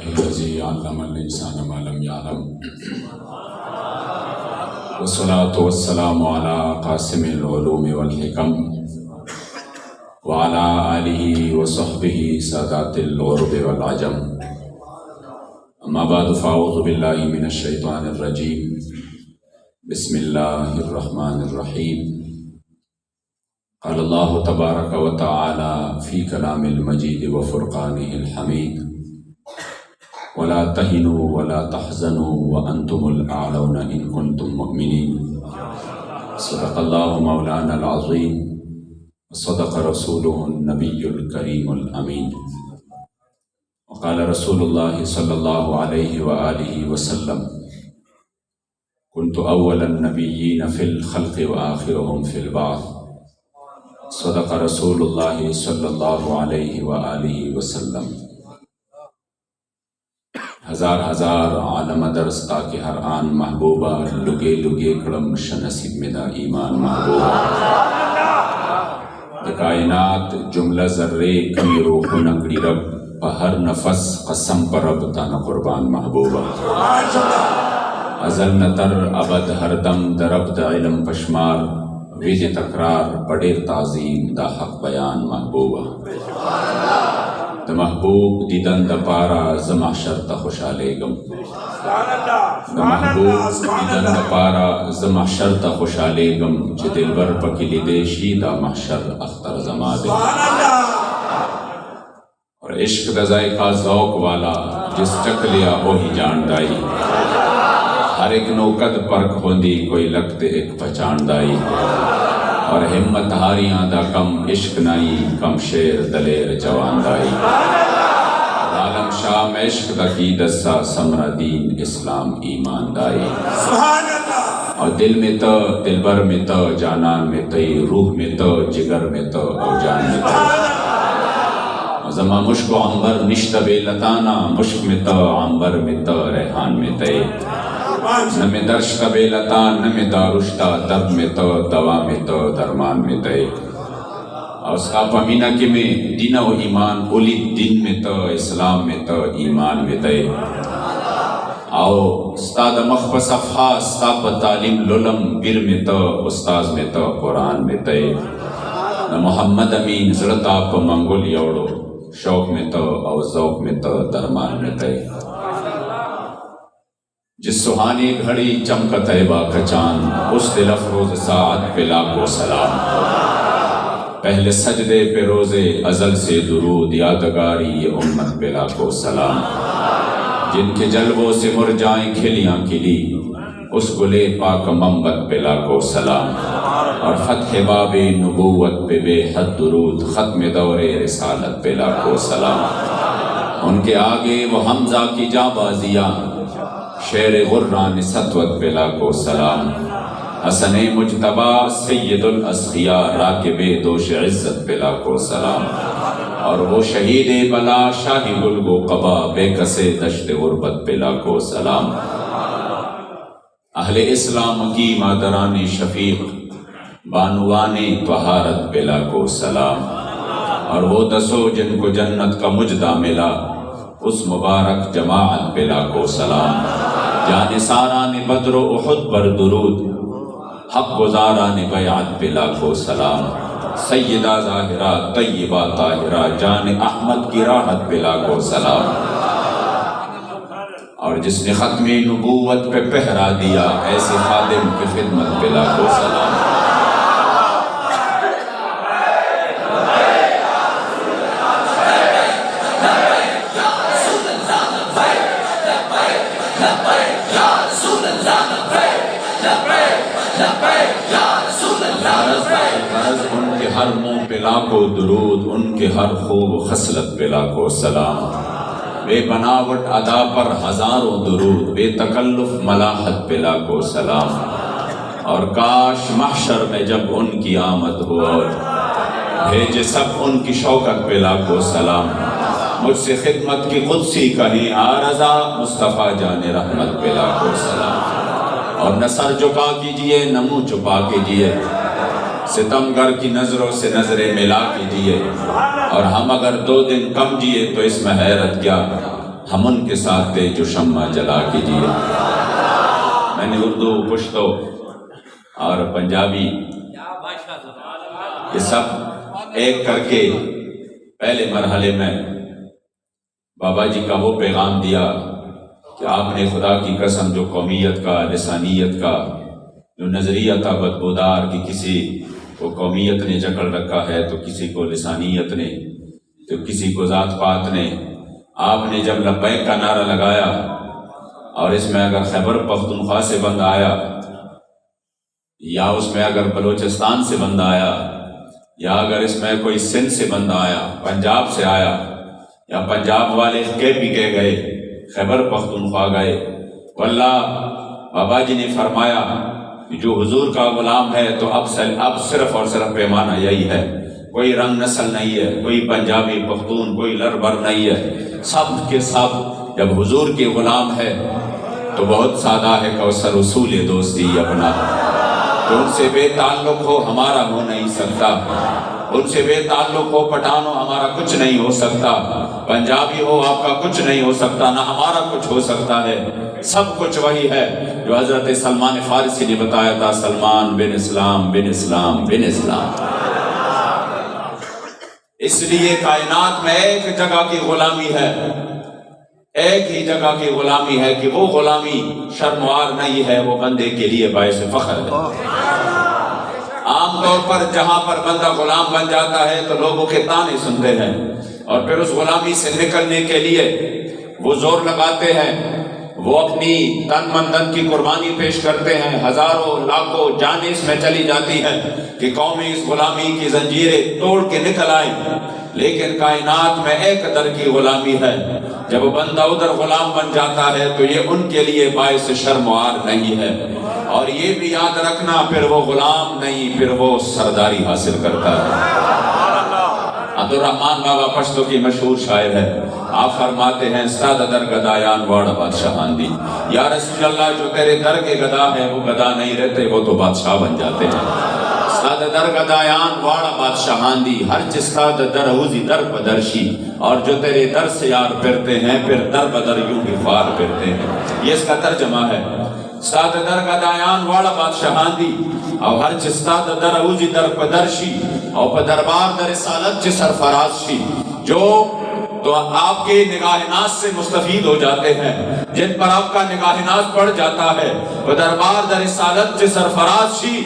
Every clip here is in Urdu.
الذي علم الإنسان ما لم يعلم والصلاة والسلام على قاسم العلوم والحكم وعلى آله وصحبه سادات الغرب والعجم. أما بعد فأعوذ بالله من الشيطان الرجيم. بسم الله الرحمن الرحيم. قال الله تبارك وتعالى في كلام المجيد وفرقانه الحميد: ولا تهنوا ولا تحزنوا وأنتم الأعلون إن كنتم مؤمنين. صدق الله مولانا العظيم وصدق رسوله النبي الكريم الأمين. وقال رسول الله صلى الله عليه وآله وسلم: كنت أول النبيين في الخلق وآخرهم في البعث. صدق رسول الله صلی اللہ علیہ وآلہ وسلم. ہزار عالم درس تاکہ ہر آن محبوبہ لگے لگے کڑم شنصیب میں دا ایمان محبوبہ دا کائنات جملہ ذرے کمی روح نکڑی رب ہر نفس قسم پر رب تانا قربان محبوبہ ازل نتر ابد ہر دم درب دا علم پشمار ویج تکرار پڑیر تعظیم دا حق بیان محبوبہ دا محبوب دیدن دا پارا زمحشر تا خوشحالے گم دا محبوب دیدن دا پارا زمحشر تا خوشحالے گم چھ دل بر پکلی دیشی دا محشر اختر زما دے. اور عشق دا ذائقہ ذوق والا جس چک لیا وہی جان دائی. ہر ایک نوکد پرک ہوندی کوئی لگتے ایک پہچان دائی. اور ہمت ہاریاں دا کم عشق نائی کم شیر دلیر جوان دائی. عالم شام عشق دا کی دسا سمرہ دین اسلام ایمان دائی. اور دل میں تو دلبر میں تو جانان میں تی روح میں تو جگر میں تو اور جان میں تو زما مشک و عنبر نشت بے لتانا مشک میں تو عنبر میں تو ریحان میں تی نمی درشت بے لتان نمی دارشتا دب میں تو دوا میں تو درمان میں تے. اور اس کا پمینہ کی میں دین و ایمان اولی دین میں تو اسلام میں تو ایمان میں تے. آؤ استاد مخب صفحہ استاد تعلیم للم گر میں تو استاذ میں تو قرآن میں تے. محمد امین زرطا پا منگل یوڑو شوق میں تو اور ذوق میں تو درمان میں تے. جس سہانی گھڑی چمک طیبہ کا چاند اس دل افروز ساعت پہ لاکھوں سلام. پہلے سجدے پہ روزے ازل سے درود یادگاری یہ امت پہ لاکھوں سلام. جن کے جلووں سے مرجائیں کھلیاں کھلی اس گلے پاک منبت پہ لاکھوں سلام. اور فتح باب نبوت پہ بے حد درود ختم دور رسالت پہ لاکھوں سلام. ان کے آگے وہ حمزہ کی جاں بازیاں شیر غران سطوت پہ لاکھوں سلام. حسن مجتبہ سید الاسخیاء راکب دوش عزت پہ لاکھوں سلام. اور وہ شہید بلا شاہی گلگو قبا بے کسے دشت غربت پہ لاکھوں سلام. اہل اسلام کی مادران شفیق بانوان طہارت پہ لاکھوں سلام. اور وہ دسو جن کو جنت کا مجدہ ملا اس مبارک جماعت پہ لاکھوں سلام. جانثاران بدر و احد پر درود حق گزاران بیعت پہ لاکھوں سلام. سیدہ ظاہرہ طیبہ طاہرہ جان احمد کی راحت پہ لاکھوں سلام. اور جس نے ختم نبوت پہ پہرا دیا ایسے خادم کی خدمت پہ لاکھوں سلام. ہر منہ پہ لاکھوں درود ان کے ہر خوب خصلت پہ لاکھوں سلام. بے بناوٹ ادا پر ہزاروں درود بے تکلف ملاحت پہ لاکھوں سلام. اور کاش محشر میں جب ان کی آمد ہو اور بھیجے سب ان کی شوکت پہ لاکھوں سلام. مجھ سے خدمت کی قدسی کہیں آ رضا مصطفیٰ جان رحمت پہ لاکھوں سلام. اور نہ سر جھکا کیجئے نہ منہ چھپا کیجئے ستمگر کی نظروں سے نظریں ملا کیجئے. اور ہم اگر 2 دن کم جیے تو اس میں حیرت کیا ہم ان کے ساتھ تھے جو شمع جلا کے جیے۔ میں نے اردو، پشتو اور پنجابی یہ سب ایک کر کے پہلے مرحلے میں بابا جی کا وہ پیغام دیا کہ آپ نے خدا کی قسم جو قومیت کا، لسانیت کا جو نظریہ تھا بدبودار کہ کسی کو قومیت نے جکڑ رکھا ہے تو کسی کو لسانیت نے تو کسی کو ذات پات نے، آپ نے جب لبیک کا نعرہ لگایا اور اس میں اگر خیبر پختونخوا سے بندہ آیا یا اس میں اگر بلوچستان سے بندہ آیا یا اگر اس میں کوئی سندھ سے بندہ آیا، پنجاب سے آیا یا پنجاب والے کے پی کے گئے، خیبر پختونخوا گئے، واللہ بابا جی نے فرمایا کہ جو حضور کا غلام ہے تو اب صرف اور صرف پیمانہ یہی ہے، کوئی رنگ نسل نہیں ہے، کوئی پنجابی پختون، کوئی لربر نہیں ہے، سب کے سب جب حضور کے غلام ہے تو بہت سادہ ہے کوثر اصول دوستی اپنا، تو ان سے بے تعلق ہو ہمارا ہو نہیں سکتا، ان سے بے تعلق ہو پٹھان ہو ہمارا کچھ نہیں ہو سکتا، پنجابی ہو آپ کا کچھ نہیں ہو سکتا، نہ ہمارا کچھ ہو سکتا ہے، سب کچھ وہی ہے جو حضرت سلمان فارسی نے بتایا تھا، سلمان بن اسلام بن اسلام بن اسلام۔ اس لیے کائنات میں ایک جگہ کی غلامی ہے، ایک ہی جگہ کی غلامی ہے کہ وہ غلامی شرموار نہیں ہے، وہ بندے کے لیے باعث فخر ہے۔ عام طور پر جہاں پر بندہ غلام بن جاتا ہے تو لوگوں کے طعنے سنتے ہیں اور پھر اس غلامی سے نکلنے کے لیے وہ زور لگاتے ہیں، وہ اپنی تن من دن کی قربانی پیش کرتے ہیں، ہزاروں لاکھوں جانیں اس میں چلی جاتی ہے کہ قومی اس غلامی کی زنجیریں توڑ کے نکل آئیں، لیکن کائنات میں ایک در کی غلامی ہے، جب بندہ ادھر غلام بن جاتا ہے تو یہ ان کے لیے باعث شرموار نہیں ہے، اور یہ بھی یاد رکھنا پھر وہ غلام نہیں، پھر وہ سرداری حاصل کرتا ہے۔ عبدالرحمن بابا پشتو کی مشہور شاعر ہے، آپ فرماتے ہیں سادہ در گدایان واڑا بادشاہان دی، یا رسول اللہ جو تیرے در کے گدا ہیں وہ گدا نہیں رہتے، وہ تو بادشاہ بن جاتے ہیں۔ سادہ در گدایان واڑا بادشاہان دی، ہر چستاد در اوزی در پدرشی، اور جو تیرے در سے یار پھرتے ہیں پھر در بدر یوں ہی فار پھرتے ہیں۔ یہ اس کا ترجمہ ہے، سادہ در گدایان واڑا بادشاہان دی، اور ہر چستاد در اوزی در پدرشی، اور پا دربار در رسالت چی سرفراز شی، جو تو آپ کے نگاہ ناز سے مستفید ہو جاتے ہیں، جن پر آپ کا نگاہ ناز پڑ جاتا ہے، پا دربار در رسالت چی سرفراز شی،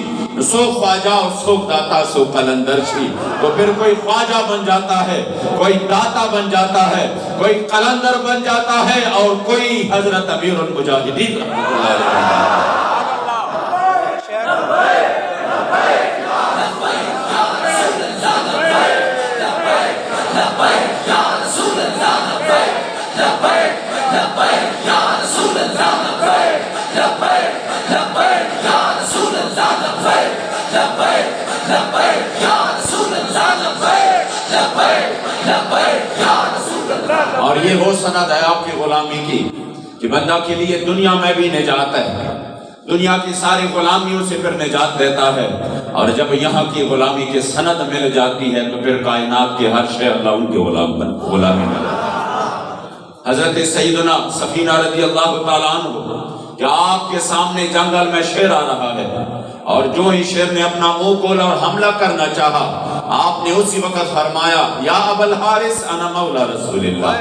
سو خواجہ اور سو داتا سو قلندر شی، تو پھر کوئی خواجہ بن جاتا ہے، کوئی داتا بن جاتا ہے، کوئی قلندر بن جاتا ہے، اور کوئی حضرت امیر المجاہدین رحمۃ اللہ علیہ۔ اور یہ وہ سند ہے آپ کی غلامی کی کہ بندہ کے لیے دنیا میں بھی نجات ہے، دنیا کی ساری غلامیوں سے پھر نجات دیتا ہے، اور جب یہاں کی غلامی کی سند مل جاتی ہے تو پھر کائنات کے ہر شے اللہ ان کے غلامی میں۔ حضرت سیدنا سفینہ رضی اللہ تعالیٰ عنہ کہ آپ کے سامنے جنگل میں شیر آ رہا ہے، اور جو ہی شیر نے اپنا منہ کھولا اور حملہ کرنا چاہا، آپ نے اسی وقت فرمایا یا ابا الحارث انا مولا رسول اللہ،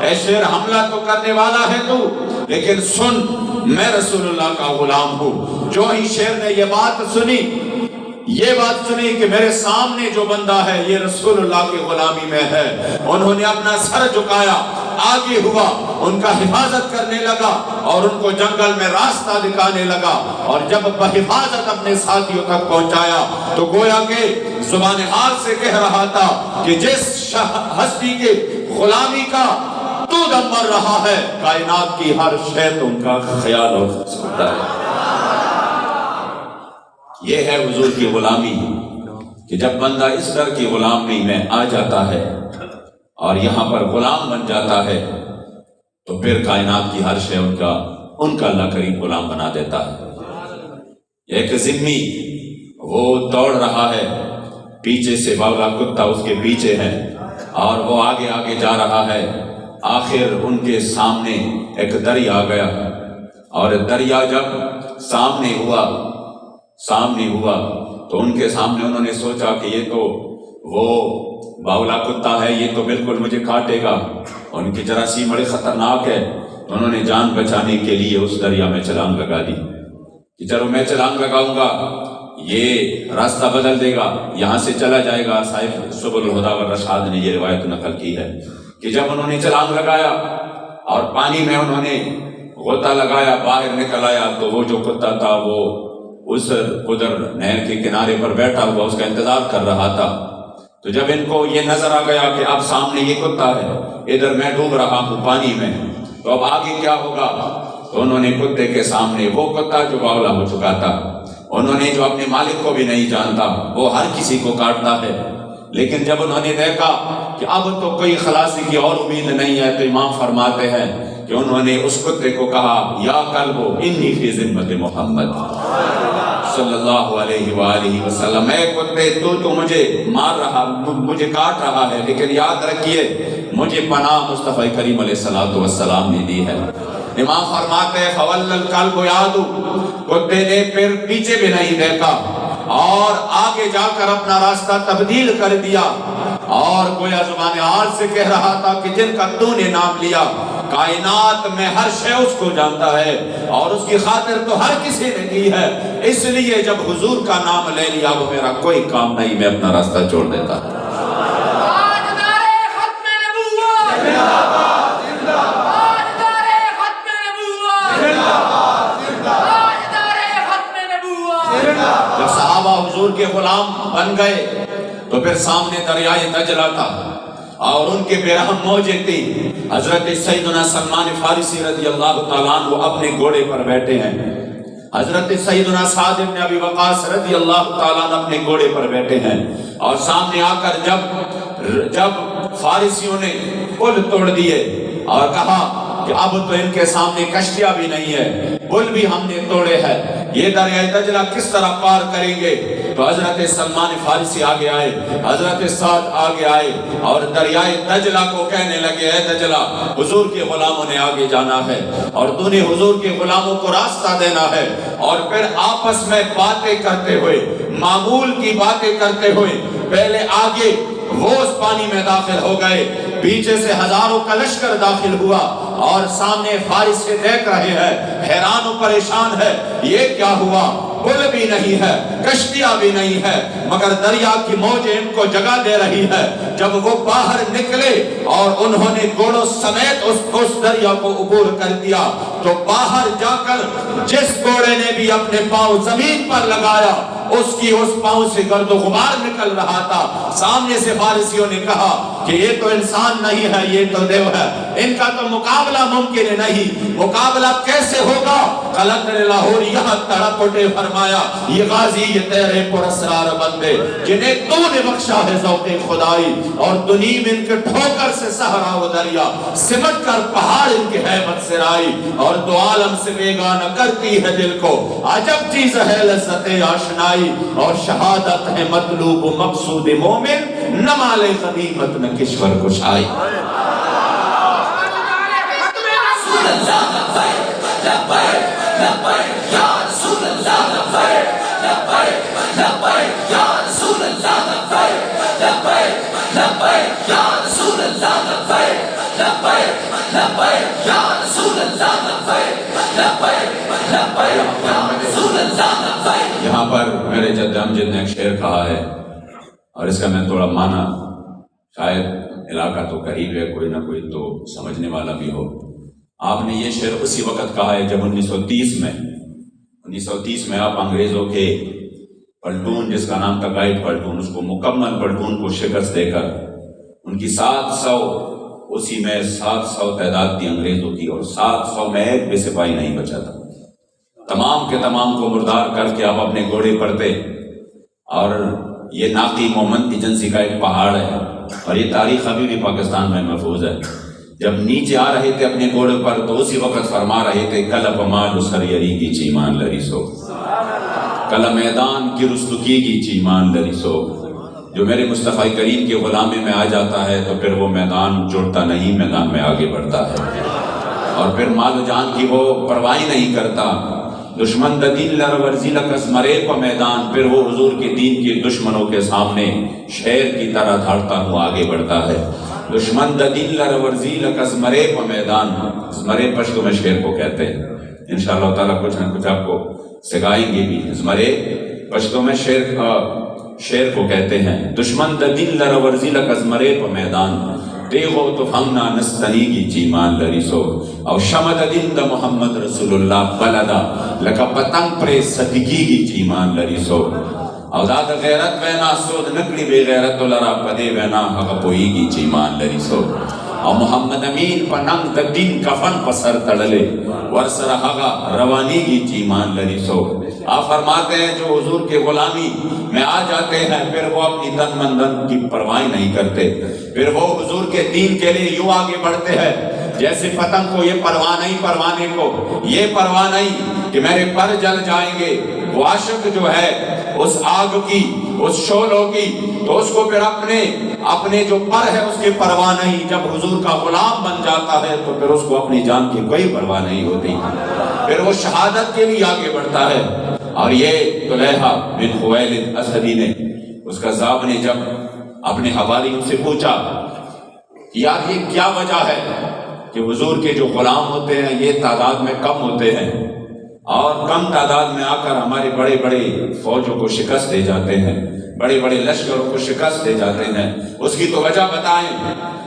اے شیر حملہ تو کرنے والا ہے تو، لیکن سن میں رسول اللہ کا غلام ہوں۔ جو ہی شیر نے یہ بات سنی کہ میرے سامنے جو بندہ ہے یہ رسول اللہ کی غلامی میں ہے، انہوں نے اپنا سر جھکایا، آگے ہوا، ان کا حفاظت کرنے لگا اور ان کو جنگل میں راستہ دکھانے لگا، اور جب بحفاظت اپنے ساتھیوں تک پہنچایا تو گویا کہ زبان حال سے کہہ رہا تھا کہ جس ہستی کے غلامی کا تو دم مر رہا ہے، کائنات کی ہر شے تو ان کا خیال اور سکتا ہے۔ یہ ہے حضور کی غلامی کہ جب بندہ اس در کی غلامی میں آ جاتا ہے اور یہاں پر غلام بن جاتا ہے تو پھر کائنات کی ہر شے ان کا اللہ کریم غلام بنا دیتا ہے۔ ایک ذمی وہ دوڑ رہا ہے، پیچھے سے باولا کتا اس کے پیچھے ہے، اور وہ آگے آگے جا رہا ہے، آخر ان کے سامنے ایک دریا آ گیا، اور دریا جب سامنے ہوا تو ان کے سامنے انہوں نے سوچا کہ یہ تو وہ باولا کتا ہے، یہ تو بالکل مجھے کاٹے گا، ان کی جراثیم بڑی خطرناک ہے۔ تو انہوں نے جان بچانے کے لیے اس دریا میں چھلانگ لگا دی کہ چلو میں چھلانگ لگاؤں گا، یہ راستہ بدل دے گا، یہاں سے چلا جائے گا۔ صاحب سبل الہدیٰ والرشاد نے یہ روایت نقل کی ہے کہ جب انہوں نے چھلانگ لگایا اور پانی میں انہوں نے غوطہ لگایا، باہر نکل آیا، تو وہ جو کتا تھا وہ اس ادھر نہر کے کنارے پر بیٹھا ہوا اس کا انتظار کر رہا تھا۔ تو جب ان کو یہ نظر آ گیا کہ اب سامنے یہ کتا ہے، ادھر میں ڈوب رہا ہوں پانی میں، تو اب آگے کیا ہوگا؟ تو انہوں نے کتے کے سامنے، وہ کتا جو باولا ہو چکا تھا، انہوں نے جو اپنے مالک کو بھی نہیں جانتا، وہ ہر کسی کو کاٹتا ہے، لیکن جب انہوں نے دیکھا کہ اب تو کوئی خلاصی کی اور امید نہیں ہے، تو امام فرماتے ہیں کہ انہوں نے اس کتے کو کہا یا کلب انی فی ذمت محمد صلی اللہ علیہ وآلہ وسلم، اے کتے تو مجھے مار رہا، مجھے کاٹ رہا ہے، لیکن یاد رکھیے مجھے پناہ مصطفیٰ کریم علیہ السلام نے دی ہے۔ امام فرماتے ہیں فَوَلَّ الْقَلْبُ یادو، کتے نے پھر پیچھے بھی نہیں دیکھا اور آگے جا کر اپنا راستہ تبدیل کر دیا، اور گویا زبان حال سے کہہ رہا تھا کہ جن کا تو نے نام لیا، کائنات میں ہر شے اس کو جانتا ہے اور اس کی خاطر تو ہر کسی نے کی ہے، اس لیے جب حضور کا نام لے لیا وہ میرا کوئی کام نہیں، میں اپنا راستہ چھوڑ دیتا۔ جب صحابہ حضور کے غلام بن گئے تو پھر سامنے دریائے دجلہ تھا اور ان کے بے رحم موجیں تھی۔ حضرت سیدنا سلمان فارسی رضی اللہ تعالیٰ عنہ اپنے گھوڑے پر بیٹھے ہیں، حضرت سیدنا سعد بن ابی وقاص رضی اللہ تعالیٰ عنہ اپنے گھوڑے پر بیٹھے ہیں، اور سامنے آ کر جب فارسیوں نے پل توڑ دیے اور کہا کہ اب تو ان کے سامنے کشتیاں بھی نہیں ہے، پل بھی ہم نے توڑے ہیں، یہ دریائے دجلہ کس طرح پار کریں گے؟ تو حضرت سلمان فارسی آگے آئے، حضرت سعد آگے آئے اور دریائے دجلہ کو کہنے لگے اے دجلہ، حضور کے غلاموں نے آگے جانا ہے اور تو نے حضور کے غلاموں کو راستہ دینا ہے۔ اور پھر آپس میں باتیں کرتے ہوئے، معمول کی باتیں کرتے ہوئے پہلے آگے وہ اس پانی میں داخل ہو گئے، پیچھے سے ہزاروں کا لشکر داخل ہوا اور سامنے فارس سے دیکھ رہے ہیں، حیران و پریشان ہے، یہ کیا ہوا؟ پل بھی نہیں ہے، کشتیاں بھی نہیں ہے، مگر دریا کی موجیں ان کو جگہ دے رہی ہے۔ جب وہ باہر نکلے اور انہوں نے گھوڑوں سمیت اس دریا کو عبور کر دیا، تو باہر جا کر جس گھوڑے نے بھی اپنے پاؤں زمین پر لگایا اس کی اس پاؤں سے گرد و غبار نکل رہا تھا۔ سامنے سے فارسیوں نے کہا کہ یہ تو انسان نہیں ہے، یہ تو دیو ہے، ان کا تو مقابلہ ممکن نہیں، مقابلہ کیسے ہوگا؟ قلندر لاہور یہاں تڑپ اٹھے، فرمایا یہ غازی یہ تیرے پراسرار بندے جنہیں تو نے بخشا ہے ذوق خدائی، اور دنیم ان کے ٹھوکر سے صحرا و دریا سمٹ کر پہاڑ ان کی حیبت سے رائی، اور دو عالم سے بیگانہ کرتی ہے دل کو، عجب چیز ہے لذت آشنائی، اور شہادت ہے مطلوب و مقصود مومن، نہ مال غنیمت نہ کشور کشائی۔ یہاں پر میرے جد امجد نے ایک شعر کہا ہے اور اس کا میں تھوڑا مانا، شاید علاقہ تو قریب ہے، کوئی نہ کوئی تو سمجھنے والا بھی ہو۔ آپ نے یہ شعر اسی وقت کہا ہے جب 1930 میں آپ انگریزوں کے پلٹون جس کا نام تھا گائیڈ پلٹون، اس کو مکمل پلٹون کو شکست دے کر ان کی 700 تعداد تھی انگریزوں کی، اور 700 میں ایک بھی سپاہی نہیں بچا تھا، تمام کے تمام کو مردار کر کے آپ اپنے گھوڑے پر تھے۔ اور یہ ناقی مومند ایجنسی کا ایک پہاڑ ہے اور یہ تاریخ ابھی بھی پاکستان میں محفوظ ہے۔ جب نیچے آ رہے تھے اپنے گھوڑے پر تو اسی وقت فرما رہے تھے کلب مال سریری کی چیمان لری سو، کل میدان کی رستگی کی چیمان لری سو، جو میرے مصطفی کریم کی غلامی میں آ جاتا ہے تو پھر وہ میدان جڑتا نہیں، میدان میں آگے بڑھتا ہے، اور پھر مال و جان کی وہ پرواہ نہیں کرتا۔ دشمن دا دین لر ورزی لکس مرے پا میدان، پھر وہ حضور کے دین کے دشمنوں کے سامنے شیر کی طرح دھاڑتا ہوا آگے بڑھتا ہے۔ دشمن دا دین لر ورزی لکس مرے پا میدان، مرے پشتو میں شیر کو کہتے ہیں، انشاءاللہ تعالیٰ کچھ نہ کچھ آپ کو سکھائیں گے بھی۔ مرے پشتو میں شیر کو کہتے ہیں، دشمن دا دین لر ورزی لکس مرے پا میدان، دیکھو تو ہمنا نستنی کی چیمان لریسو، او شمد دین دا محمد رسول اللہ بلدا لکا پتنگ پر صدقی کی چیمان لریسو، او داد غیرت وینا سود نکلی بے غیرت لرا پدے وینا حق پوئی کی چیمان لریسو، او محمد امین پا ننگ دا دین کفن پسر تڑلے ورسر حقا روانی کی چیمان لریسو۔ آپ فرماتے ہیں جو حضور کے غلامی میں آ جاتے ہیں پھر وہ اپنی تن من کی پرواہ نہیں کرتے، پھر وہ حضور کے دین کے لیے یوں آگے بڑھتے ہیں جیسے پتنگ کو یہ پرواہ نہیں، پروانے کو یہ پرواہ نہیں کہ میرے پر جل جائیں گے۔ وہ عاشق جو ہے اس آگ کی، اس شعلوں کی، تو اس کو پھر اپنے جو پر ہے اس کی پرواہ نہیں۔ جب حضور کا غلام بن جاتا ہے تو پھر اس کو اپنی جان کی کوئی پرواہ نہیں ہوتی، پھر وہ شہادت کے لیے آگے بڑھتا ہے۔ اور یہ طلحہ بن خویلد اسدی نے، اس کا صاحب نے جب اپنے حواریوں سے پوچھا یار یہ کیا وجہ ہے کہ حضور کے جو غلام ہوتے ہیں یہ تعداد میں کم ہوتے ہیں اور کم تعداد میں آ کر ہمارے بڑے بڑے فوجوں کو شکست دے جاتے ہیں، بڑے بڑے لشکروں کو شکست دے جاتے ہیں، اس کی تو وجہ بتائیں۔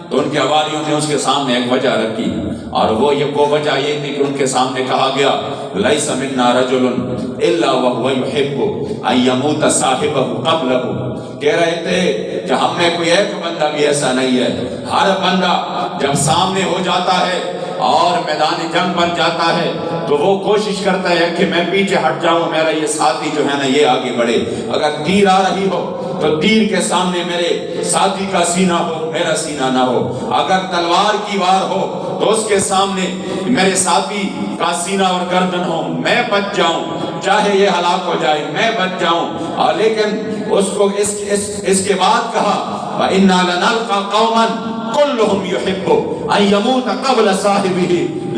تو ان کے حواریوں نے اس کے سامنے ایک وجہ رکھی، اور وہ وجہ یہ تھی کہ ان کے سامنے کہا گیا لیس منا رجل الا وهو يحب ان يموت صاحبه قبله، کہہ رہے تھے کہ ہم میں کوئی ایک بندہ بھی ایسا نہیں ہے، ہر بندہ جب سامنے ہو جاتا ہے اور میدان جنگ بن جاتا ہے تو وہ کوشش کرتا ہے کہ میں پیچھے ہٹ جاؤں، میرا یہ ساتھی جو ہے نا یہ آگے بڑھے۔ اگر تیر آ رہی ہو تو تیر کے سامنے میرے ساتھی کا سینہ ہو، میرا سینہ نہ ہو، اگر تلوار کی وار ہو تو اس کے سامنے میرے ساتھی کا سینہ اور گردن ہو، میں بچ جاؤں، چاہے یہ ہلاک ہو جائے میں بچ جاؤں۔ اور لیکن اس کو اس کے بعد کہا وَإِنَّا لَنَلْقَى قَوْمًا كُلُّهُمْ يُحِبُّ أَن يَمُوتَ قَبْلَ صَاحِبِهِ،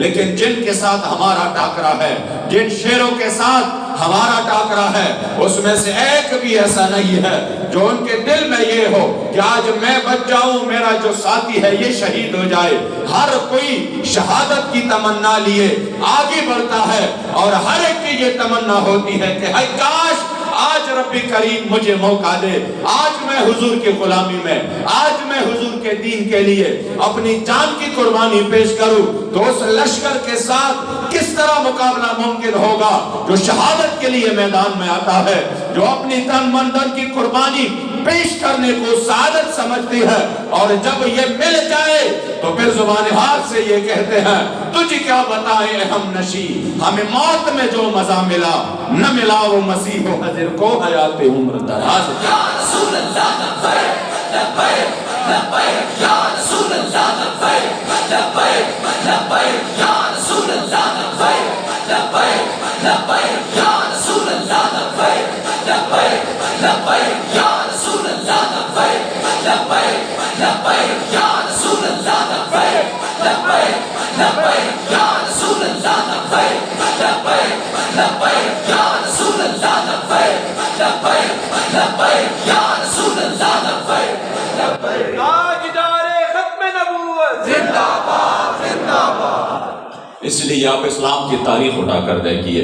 لیکن جن کے ساتھ ہمارا ٹاکرا ہے، جن شیروں کے ساتھ ہمارا ٹاکرا ہے، اس میں سے ایک بھی ایسا نہیں ہے جو ان کے دل میں یہ ہو کہ آج میں بچ جاؤں، میرا جو ساتھی ہے یہ شہید ہو جائے۔ ہر کوئی شہادت کی تمنا لیے آگے بڑھتا ہے، اور ہر ایک کی یہ تمنا ہوتی ہے کہ ہائے کاش آج رب کریم مجھے موقع دے، آج میں حضور کی غلامی میں، آج میں حضور کے دین کے لیے اپنی جان کی قربانی پیش کروں۔ تو اس لشکر کے ساتھ کس طرح مقابلہ ممکن ہوگا جو شہادت کے لیے میدان میں آتا ہے، جو اپنی تن من دھن کی قربانی پیش کرنے کو سعادت سمجھتی ہے، اور جب یہ مل جائے تو پھر زبان حال سے یہ کہتے ہیں تجھے کیا بتائیں ہم نشی، ہمیں موت میں جو مزہ ملا نہ ملا وہ مسیح و حضر کو حیات عمر دراز۔ یا رسول اللہ لبیک لبیک لبیک، یا رسول اللہ لبیک لبیک لبیک، یا رسول اللہ لبیک لبیک لبیک، یا رسول اللہ لبیک لبیک لبیک، یا رسول اللہ لبیک لبیک لبیک، یا رسول اللہ لبیک لبیک لبیک، یا رسول اللہ لبیک لبیک لبیک، یا رسول اللہ لبیک لبیک لبیک، یا رسول اللہ لبیک لبیک۔ تاجدار ختم نبوت زندہ باد زندہ باد۔ اس لیے آپ اسلام کی تاریخ اٹھا کر دیکھیے،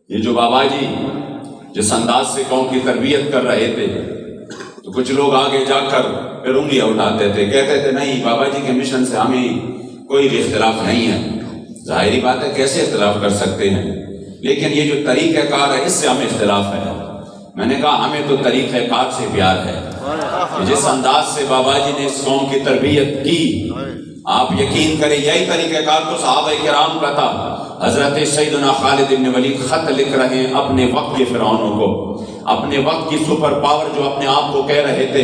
یہ جو بابا جی جس انداز سے قوم کی تربیت کر رہے تھے تو کچھ لوگ آگے جا کر پھر انگلیاں اٹھاتے تھے، کہتے تھے نہیں بابا جی کے مشن سے ہمیں کوئی بھی اختلاف نہیں ہے۔ ظاہری بات ہے کیسے اختلاف کر سکتے ہیں، لیکن یہ جو طریقہ کار ہے اس سے ہمیں اختلاف ہے۔ میں نے کہا ہمیں تو طریقہ کار سے پیار ہے، جس انداز سے بابا جی نے اس قوم کی تربیت کی، آپ یقین کریں یہی طریقہ کار تو صحابہ کرام کا تھا۔ حضرت سیدنا خالد بن ولید خط لکھ رہے ہیں اپنے وقت کے فرعونوں کو، اپنے وقت کی سپر پاور جو اپنے آپ کو کہہ رہے تھے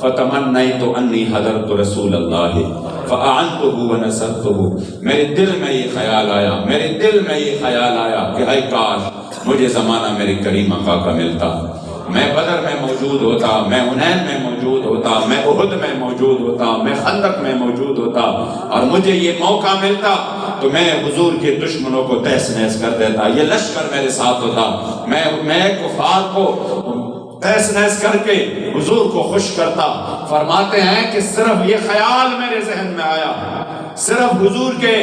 فتمنیت انی حضرت رسول اللہ فاعنتہ ونصرتہ، میرے دل میں یہ خیال آیا، میرے دل میں یہ خیال آیا کہ ہائے کاش مجھے زمانہ میرے کریم آقا کا ملتا، میں بدر میں موجود ہوتا، میں حنین میں موجود ہوتا، میں احد میں موجود ہوتا، میں خندق میں موجود ہوتا، اور مجھے یہ موقع ملتا تو میں حضور کے دشمنوں کو تہس نہس کر دیتا، یہ لشکر میرے ساتھ ہوتا، میں کفار کو تہس نہس کر کے حضور کو خوش کرتا۔ فرماتے ہیں کہ صرف یہ خیال میرے ذہن میں آیا، صرف حضور کے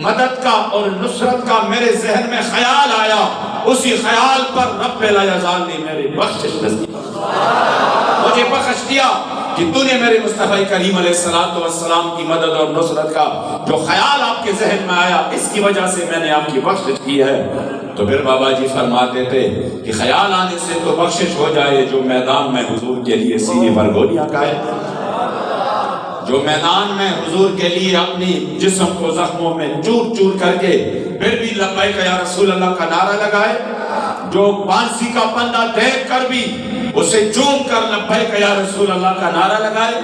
مدد کا اور نصرت کا میرے ذہن میں خیال آیا، اسی خیال پر رب لا یزال نے میری بخشش نصیب، مجھے بخش دیا کہ تو نے میرے مصطفی کریم علیہ السلام کی مدد اور نصرت کا جو خیال آپ کے ذہن میں آیا، اس کی وجہ سے میں نے آپ کی بخشش کی ہے۔ تو پھر بابا جی فرماتے تھے کہ خیال آنے سے تو بخشش ہو جائے، جو میدان میں حضور کے لیے سینے پر گولیاں کھائے، جو میدان میں حضور کے لیے اپنی جسم کو زخموں میں چور چور کر کے پھر بھی لبیک یا رسول اللہ کا نعرہ لگائے، جو پانسی کا پندہ دیکھ کر بھی اسے چوم کر لبیک یا رسول اللہ کا نعرہ لگائے،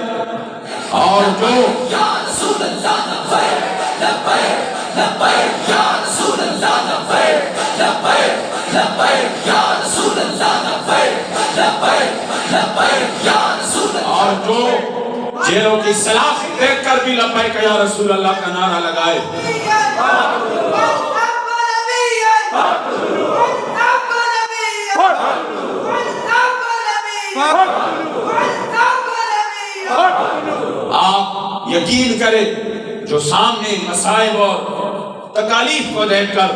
اور جو یا رسول اللہ لبیک لبیک لبیک یا رسول اللہ لبیک لبیک لبیک یا رسول اللہ لبیک لبیک لبیک یا رسول اللہ، اور جو جیلوں کی سلاخ دیکھ کر بھی لبیک یا رسول اللہ کا نعرہ لگائے۔ آپ یقین کریں، جو سامنے مصائب اور تکالیف کو دیکھ کر،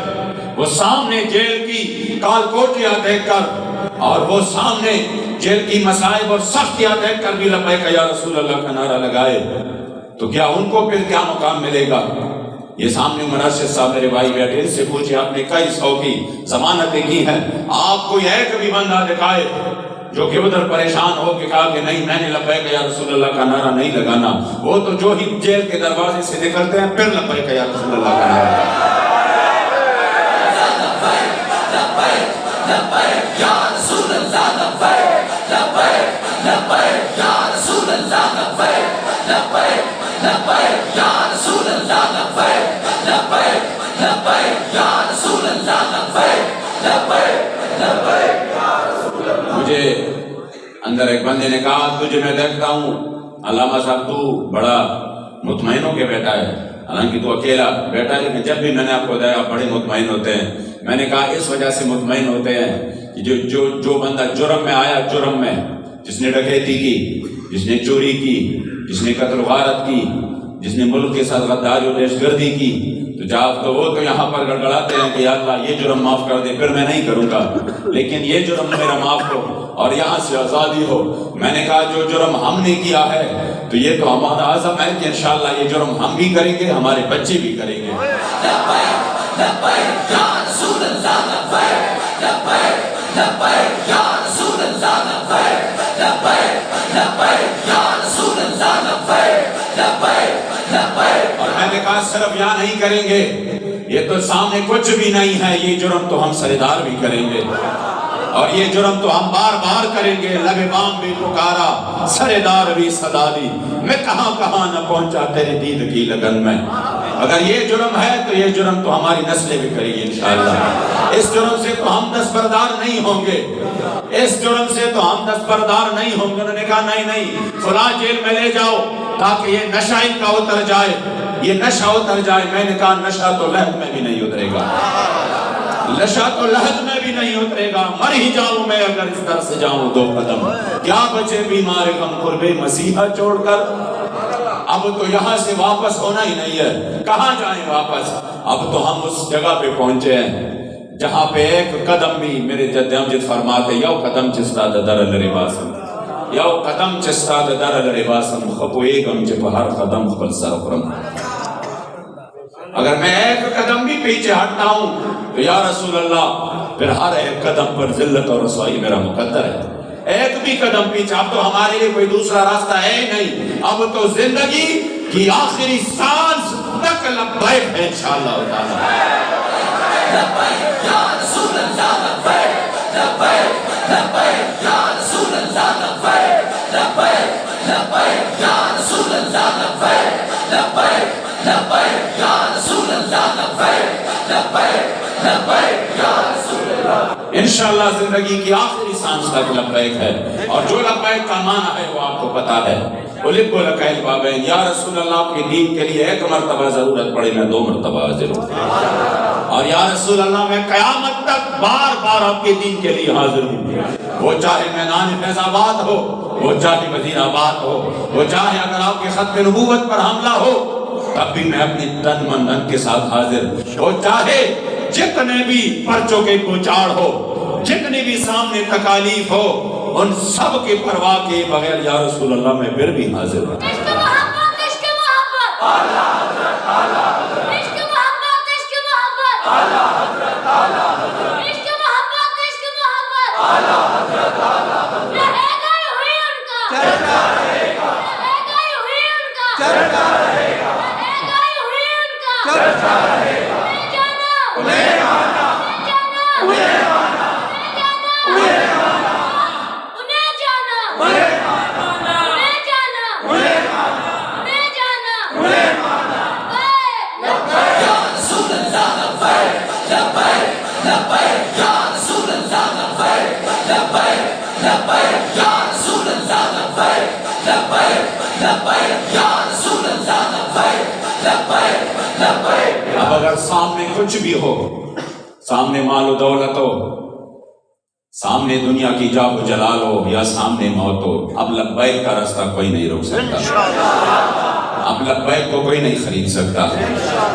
وہ سامنے جیل کی کال کوٹیاں دیکھ کر، اور وہ سامنے جیل کی مصائب اور سختیاں دیکھ کر بھی لبیک یا رسول اللہ کا نعرہ لگائے، تو کیا ان کو پھر کیا مقام ملے گا؟ یہ سامنے مناشد صاحب میرے بھائی بیٹھے، ان سے پوچھے آپ نے کئی سو کی ضمانتیں کی ہیں، آپ کو یہ کبھی بندہ دکھائے جو کہ ادھر پریشان ہو کے کہا کہ نہیں میں نے لبیک یا رسول اللہ کا نعرہ نہیں لگانا؟ وہ تو جو ہی جیل کے دروازے سے نکلتے ہیں پھر لبیک یا رسول اللہ کا نعرہ لگانا۔ مجھے اندر ایک بندے نے کہا تجھے میں دیکھتا ہوں علامہ صاحب تو بڑا مطمئن ہو کے بیٹھا ہے، حالانکہ تو اکیلا بیٹھا ہے، لیکن جب بھی میں نے آپ کو دیکھا بڑے مطمئن ہوتے ہیں۔ میں نے کہا اس وجہ سے مطمئن ہوتے ہیں کہ جو بندہ جرم میں آیا، جرم میں جس نے ڈکیتی کی، جس نے چوری کی، جس نے قتل و غارت کی، جس نے ملک کے ساتھ غداری و دہشت گردی کی، تو وہ تو یہاں پر گڑگڑاتے ہیں کہ یا اللہ یہ جرم معاف کر دے، پھر میں نہیں کروں گا، لیکن یہ جرم میرا معاف ہو اور یہاں سے آزادی ہو۔ میں نے کہا جو جرم ہم نے کیا ہے تو یہ تو ہمارا عزم ہے کہ انشاءاللہ یہ جرم ہم بھی کریں گے، ہمارے بچے بھی کریں گے۔ اور میں نے کہا صرف یہاں نہیں کریں گے، یہ تو سامنے کچھ بھی نہیں ہے، یہ جرم تو ہم سردار بھی کریں گے، اور یہ جرم تو ہم بار بار کریں گے۔ لب بام بھی پکارا، سردار بھی صدا دی، میں کہاں کہاں نہ پہنچا تیرے دید کی لگن میں۔ اگر یہ جرم ہے تو یہ جرم تو ہماری نسلیں بھی کریں گی انشاءاللہ۔ اس جرم سے تو ہم دستبردار نہیں ہوں گے، اس جرم سے تو ہم دستبردار نہیں ہوں گے۔ انہوں نے کہا نہیں فلاں جیل میں لے جاؤ تاکہ یہ نشہ ان کا اتر جائے، یہ نشہ اتر جائے۔ میں نے کہا نشہ تو لہد میں بھی نہیں اترے گا، نشہ تو لہد میں بھی نہیں اترے گا، مر ہی جاؤں میں اگر اس در سے جاؤں دو قدم، کیا بچے بیمار غم قرب مسیحا چھوڑ کر۔ اب تو یہاں سے واپس ہونا ہی نہیں ہے، کہاں جائیں واپس؟ اب تو ہم اس جگہ پہ پہنچے ہیں جہاں پہ ایک قدم بھی، میرے جد امجد فرماتے یو قدم چستا در لرباسم، یو قدم چستا در لرباسم، خبو ایگم چپ ہر قدم خبل سر اکرم۔ اگر میں ایک قدم بھی پیچھے ہٹتا ہوں تو یا رسول اللہ پھر ہر ایک قدم پر ذلت اور رسوائی میرا مقدر ہے۔ ایک بھی قدم پیچھے، اب تو ہمارے لیے کوئی دوسرا راستہ ہے ہی نہیں، اب تو زندگی کی آخری سانس تک لبیک ہے انشاءاللہ تعالی۔ لبیک یا رسول اللہ، لبیک لبیک لبیک یا رسول اللہ، لبیک لبیک انشاءاللہ زندگی کی آخری سانس تک لبیک ہے، اور جو لبیک کا معنی ہے وہ آپ کو پتا ہے۔ قُلِبُّ لَكَ الْبَابَيْنِ، یا رسول اللہ آپ کے دین کے لیے ایک مرتبہ ضرورت پڑے میں 2 مرتبہ حاضر ہوں، اور یا رسول اللہ میں قیامت تک بار بار آپ کے دین کے لیے حاضر ہوں، وہ چاہے میدان فیض آباد ہو، وہ چاہے وزیر آباد ہو، وہ چاہے اگر آپ کے ختم نبوت پر حملہ ہو تب بھی میں اپنی تن من دھن کے ساتھ حاضر، وہ چاہے جتنے بھی پرچوں کے کوچاڑ ہو، جتنی بھی سامنے تکالیف ہو، ان سب کے پرواہ کے بغیر یا رسول اللہ میں پھر بھی حاضر ہوں۔ عشق محبت، عشق محبت، اعلیٰ حضرت، اعلیٰ حضرت، عشق محبت، عشق محبت، اعلیٰ حضرت، اعلیٰ حضرت، عشق محبت، عشق محبت، اعلیٰ حضرت، اعلیٰ حضرت، رہے گا یوں ہی ان کا، چلتا رہے گا، رہے گا یوں ہی ان کا، چلتا رہے گا، رہے گا یوں ہی ان کا، چلتا رہے گا، انہیں آنا، انہیں آنا، انہیں آنا، انہیں جانا، انہیں آنا، انہیں جانا، انہیں آنا، انہیں جانا، انہیں آنا، لبیک یا رسول اللہ، لبیک، لبیک، لبیک یا رسول اللہ، لبیک، لبیک، لبیک یا رسول اللہ، لبیک، لبیک، لبیک یا رسول اللہ، لبیک، لبیک، لبیک۔ اب اگر سامنے کچھ بھی ہو، سامنے مال و دولت ہو، سامنے دنیا کی جاہ و جلال ہو، یا سامنے موت ہو، اب لبیک کا راستہ کوئی نہیں روک سکتا، اب لبیک کو کوئی نہیں خرید سکتا۔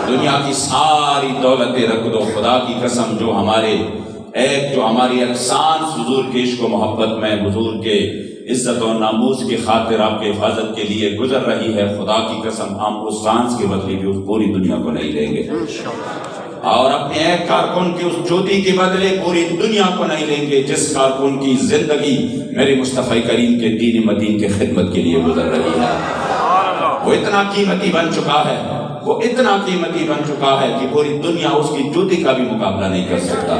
دنیا کی ساری دولتیں رکھ دو، خدا کی قسم جو ہماری اقسام حضور کے عشق و محبت میں، حضور کے عزت و ناموس کی خاطر آپ کے حفاظت کے لیے گزر رہی ہے، خدا کی قسم ہم اس سانس کے بدلے بھی اس پوری دنیا کو نہیں لیں گے، اور اپنے ایک کارکن کی اس جوتی کے بدلے پوری دنیا کو نہیں لیں گے، جس کارکن کی زندگی میرے مصطفی کریم کے دین مدین کے خدمت کے لیے گزر رہی ہے۔ وہ اتنا قیمتی بن چکا ہے، وہ اتنا قیمتی بن چکا ہے کہ پوری دنیا اس کی جوتی کا بھی مقابلہ نہیں کر سکتا۔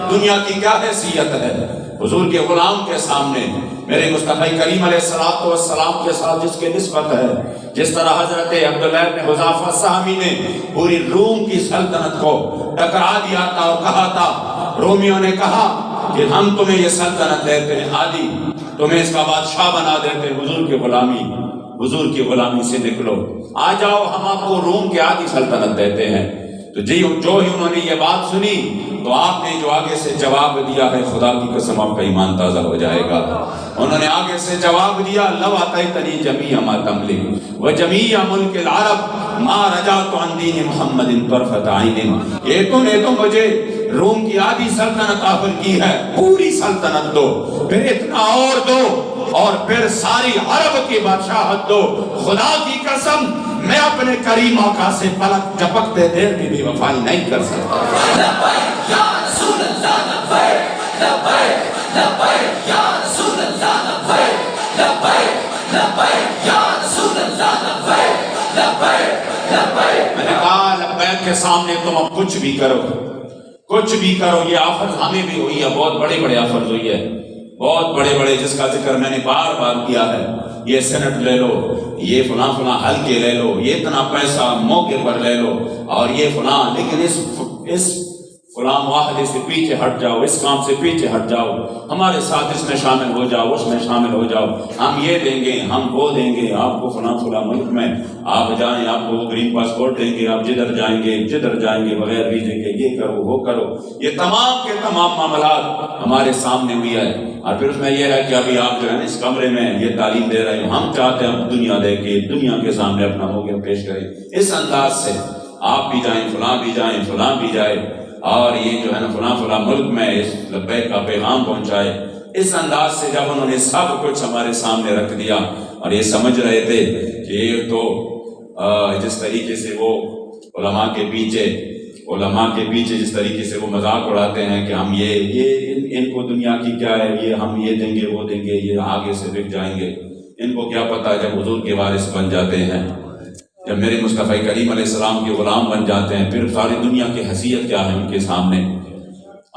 دنیا کی کیا حیثیت ہے حضور کے غلام کے سامنے، میرے مصطفی کریم علیہ السلام کے ساتھ جس کے نسبت ہے، جس طرح حضرت عبداللہ بن حذافہ سہمی نے پوری روم کی سلطنت کو ٹکرا دیا تھا اور کہا تھا، رومیوں نے کہا کہ ہم تمہیں یہ سلطنت دیتے ہیں، عادی تمہیں اس کا بادشاہ بنا دیتے ہیں، حضور کی غلامی سے نکلو، آ جاؤ ہم آپ کو روم کے عادی سلطنت دیتے ہیں۔ تو جو ہی انہوں نے یہ بات سنی تو آپ نے جو آگے سے جواب دیا ہے، خدا کی قسم آپ کا ایمان تازہ ہو جائے گا۔ انہوں نے آگے سے جواب دیا، لو اتیتنی جمیع ما تملک وجمیع ملک العرب ما رجعت عن دین محمد طرفۃ عین، یہ تو نے تو مجھے روم کی آدھی سلطنت آفر کی ہے، پوری سلطنت دو، پھر اتنا اور دو، اور پھر ساری عرب کی بادشاہت دو، خدا کی قسم میں اپنے کریم آقا سے پلک جھپکتے دیر کی بھی وفائی نہیں کر سکتا۔ لبیک یا رسول اللہ، لبیک، لبیک، لبیک یا رسول اللہ، لبیک، لبیک، لبیک یا رسول اللہ، لبیک، لبیک، لبیک۔ میں نے کہا لبیک کے سامنے تم اب کچھ بھی کرو، کچھ بھی کرو، یہ آفرز ہمیں بھی ہوئی ہے، بہت بڑے بڑے آفرز ہوئی ہے، بہت بڑے بڑے، جس کا ذکر میں نے بار بار کیا ہے، یہ سینٹ لے لو، یہ فلاں فلاں حلقے لے لو، یہ اتنا پیسہ موقع پر لے لو، اور یہ فلاں، لیکن اس فلاں معاہدے سے پیچھے ہٹ جاؤ، اس کام سے پیچھے ہٹ جاؤ، ہمارے ساتھ اس میں شامل ہو جاؤ، اس میں شامل ہو جاؤ، ہم یہ دیں گے، ہم وہ دیں گے، آپ کو فلاں فلاں ملک میں آپ جائیں، آپ کو گرین پاسپورٹ دیں گے، آپ جدھر جائیں گے بغیر ویزے کے، یہ کرو وہ کرو، یہ تمام کے تمام معاملات ہمارے سامنے ہوئی ہے۔ اور پھر اس میں یہ ہے کہ ابھی آپ جو ہے اس کمرے میں یہ تعلیم دے رہے ہو، ہم چاہتے ہیں دنیا دے کے دنیا کے سامنے اپنا موقع پیش کریں، اس انداز سے آپ بھی جائیں، فلاں بھی جائیں، فلاں بھی جائے، اور یہ جو ہے نا فلاں فلاں ملک میں اس لبیک کا پیغام پہنچائے، اس انداز سے جب انہوں نے سب کچھ ہمارے سامنے رکھ دیا، اور یہ سمجھ رہے تھے کہ یہ تو جس طریقے سے وہ علماء کے پیچھے جس طریقے سے وہ مذاق اڑاتے ہیں کہ ہم یہ ان کو دنیا کی کیا ہے، یہ ہم یہ دیں گے وہ دیں گے، یہ آگے سے بک جائیں گے، ان کو کیا پتہ جب حضور کے وارث بن جاتے ہیں، جب میرے مصطفی کریم علیہ السلام کے غلام بن جاتے ہیں، پھر ساری دنیا کی حیثیت کیا ہے ان کے سامنے۔